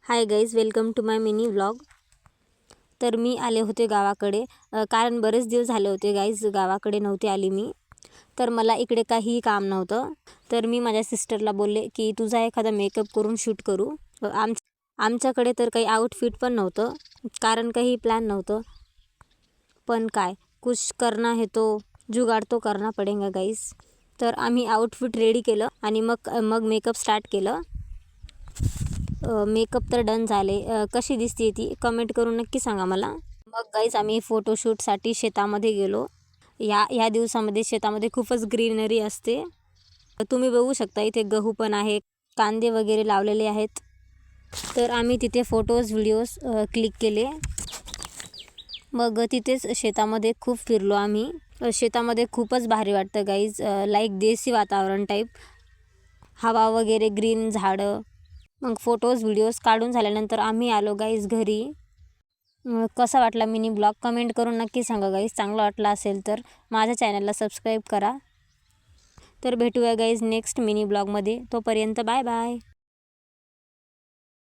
High guys, welcome to my mini vlog. तर मी आले होते गावाकडे, कारण बरेच दिवस झाले होते गाईज गावाकडे नव्हते आली मी. तर मला इकडे काहीही काम नव्हतं. तर मी माझ्या सिस्टरला बोलले की तुझा एखादा मेकअप करून शूट करू. आमच्याकडे तर काही आउटफिट पण नव्हतं, कारण काही प्लॅन नव्हतं. पण काय, कुछ करना है तो जुगाड़ तो करना पडेगा गाईज. तर आम्ही आउटफिट रेडी केलं आणि मग मेकअप स्टार्ट केलं. मेकअप तर डन झाले. कशी दिसते ती कमेंट करून नक्की सांगा मला. मग गाईज आम्ही फोटोशूटसाठी शेतामध्ये गेलो. ह्या दिवसामध्ये शेतामध्ये खूपच ग्रीनरी असते. तुम्ही बघू शकता इथे गहू पण आहे, कांदे वगैरे लावलेले आहेत. तर आम्ही तिथे फोटोज व्हिडिओज क्लिक केले. मग तिथेच शेतामध्ये खूप फिरलो आम्ही. शेतामध्ये खूपच भारी वाटतं गाईज, लाईक देसी वातावरण टाईप, हवा वगैरे, ग्रीन झाडं. मग फोटोज व्हिडिओज काढून झाल्यानंतर आम्ही आलो गाईज घरी. कसा वाटला मिनी ब्लॉग कमेंट करून नक्की सांगा गाईज. चांगला वाटला असेल तर माझ्या चॅनलला सबस्क्राईब करा. तर भेटूया गाईज नेक्स्ट मिनी ब्लॉगमध्ये. तोपर्यंत बाय बाय.